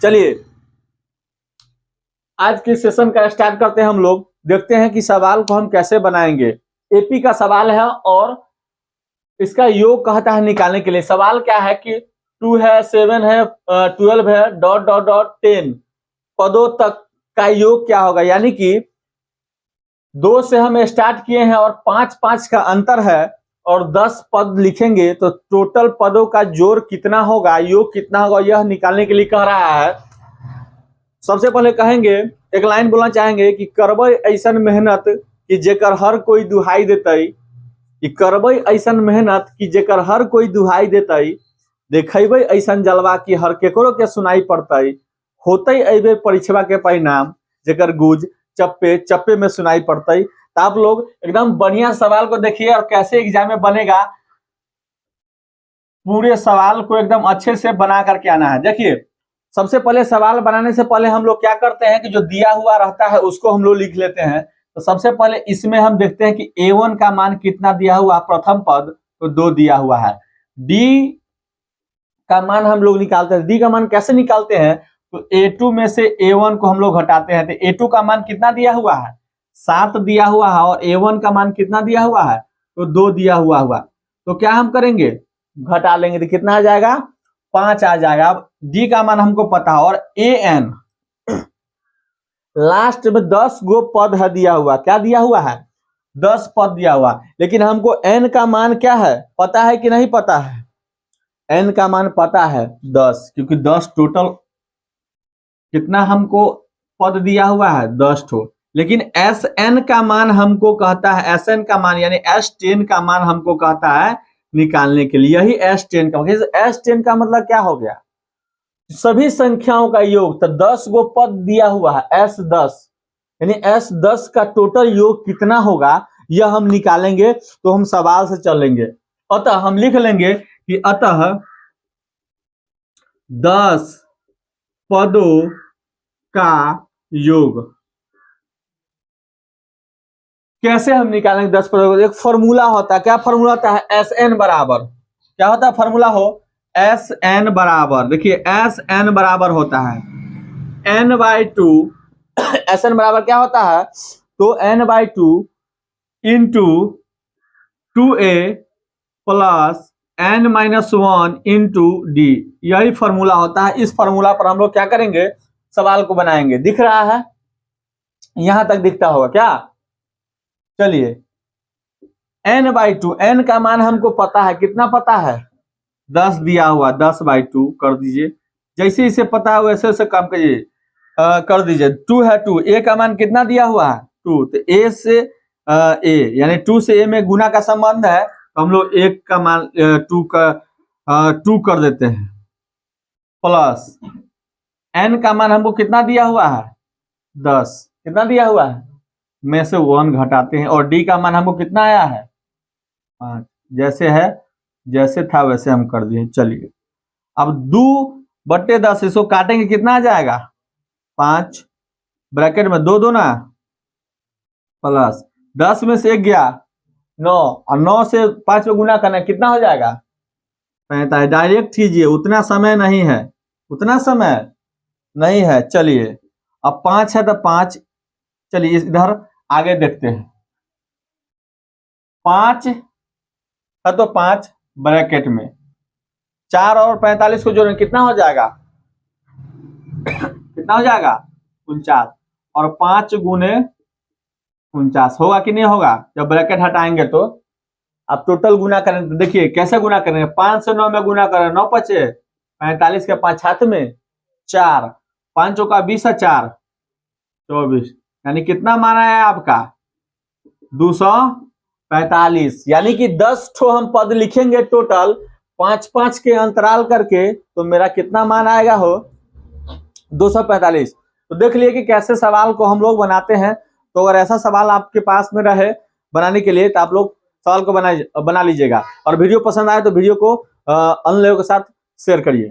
चलिए आज के सेशन का स्टार्ट करते हैं हम लोग। देखते हैं कि सवाल को हम कैसे बनाएंगे। एपी का सवाल है और इसका योग कहता है निकालने के लिए। सवाल क्या है कि 2 है, 7 है, 12 है, डॉट डॉट डॉट 10 पदों तक का योग क्या होगा। यानी कि 2 से हम स्टार्ट किए हैं और 5-5 का अंतर है और 10 पद लिखेंगे तो टोटल पदों का जोड़ कितना होगा, योग कितना होगा, यह निकालने के लिए कह रहा है। सबसे पहले कहेंगे, एक लाइन बोलना चाहेंगे कि करबै ऐसन मेहनत कि जेकर हर कोई दुहाई देतई, कि करबै ऐसन मेहनत कि जेकर हर कोई दुहाई देतई, देखेबै ऐसन जलवा कि हर केकरो के सुनाई पड़तई, होतई अबे परीक्षा के परिणाम जेकर गूंज चप्पे चप्पे में सुनाई पड़तई। तो आप लोग एकदम बढ़िया सवाल को देखिए और कैसे एग्जाम में बनेगा, पूरे सवाल को एकदम अच्छे से बना करके आना है। देखिए सबसे पहले सवाल बनाने से पहले हम लोग क्या करते हैं कि जो दिया हुआ रहता है उसको हम लोग लिख लेते हैं। तो सबसे पहले इसमें हम देखते हैं कि A1 का मान कितना दिया हुआ, प्रथम पद तो 2 दिया हुआ है। D का मान हम लोग निकालते हैं। D का मान कैसे निकालते हैं, तो A2 में से A1 को हम लोग घटाते हैं। तो A2 का मान कितना दिया हुआ है, 7 दिया हुआ है और A1 का मान कितना दिया हुआ है, तो 2 दिया हुआ। तो क्या हम करेंगे, घटा लेंगे तो कितना आ जाएगा, 5 आ जाएगा। अब D का मान हमको पता है और AN लास्ट में 10 गो पद है दिया हुआ। क्या दिया हुआ है, 10 पद दिया हुआ। लेकिन हमको N का मान क्या है, पता है कि नहीं पता है। N का मान पता है 10, क्योंकि 10 टोटल कितना हमको पद दिया हुआ है, 10 ठो। लेकिन SN का मान हमको कहता है, SN का मान यानी S10 का मान हमको कहता है निकालने के लिए। यही S10 का, S10 का मतलब क्या हो गया, सभी संख्याओं का योग। तो 10 गो पद दिया हुआ है, S10 यानी S10 का टोटल योग कितना होगा यह हम निकालेंगे। तो हम सवाल से चलेंगे। अतः हम लिख लेंगे कि अतः 10 पदों का योग। कैसे हम निकालेंगे 10 पदों का, एक फॉर्मूला होता है। क्या फॉर्मूला होता है, SN बराबर, क्या होता है फॉर्मूला हो, SN बराबर, देखिए SN बराबर होता है N/2। SN बराबर क्या होता है, तो N/2 into 2A plus N-1 into D, यही फॉर्मूला होता है। इस फॉर्मूला पर हम लोग क्या करेंगे, सवाल को बनाएंगे। दिख रहा है, यहां तक दिखता होगा क्या। चलिए N/2, N का मान हमको पता है, कितना पता है, 10 दिया हुआ, 10/2 कर दीजिए। जैसे इसे पता है वैसे वैसे काम करिए, कर दीजिए। 2 है 2, A का मान कितना दिया हुआ है 2, तो A से A यानी 2 से A में गुना का संबंध है, तो हम लोग 1 का मान 2 कर देते हैं, प्लस N का मान हमको कितना दिया हुआ है 10, कितना दिया हुआ है, में से 1 घटाते हैं। और D का मान हमको कितना आया है 5, जैसे है जैसे था वैसे हम कर दिए। चलिए अब 2/10 इसको काटेंगे, कितना आ जाएगा 5, ब्रैकेट में 2 2 प्लस 10 में से 1 गया 9 और 9 से 5 में गुना करना, कितना हो जाएगा 45। डायरेक्ट कीजिए, उतना समय नहीं है, उतना समय नहीं है। चलिए अब 5 है तो 5, चलिए इधर आगे देखते हैं। 5 है तो 5 ब्रैकेट में, 4 और 45 को जोड़ें, कितना हो जाएगा कितना हो जाएगा 49, और 5 गुने 49 होगा कि नहीं होगा, जब ब्रैकेट हटाएंगे तो। अब टोटल गुना करें तो देखिए कैसे गुना करेंगे, 5 से 9 में गुना करें, 9 पचे 45 के 5 हाथ में 4, 5 का 20 है 4 24, यानी कितना माना है आपका 245। यानी कि 10 ठो हम पद लिखेंगे टोटल 5-5 के अंतराल करके, तो मेरा कितना मान आएगा हो 245। तो देख लिए कि कैसे सवाल को हम लोग बनाते हैं। तो अगर ऐसा सवाल आपके पास में रहे बनाने के लिए तो आप लोग सवाल को बना लीजिएगा। और वीडियो पसंद आए तो वीडियो को अन्य लोगों के साथ शेयर करिए।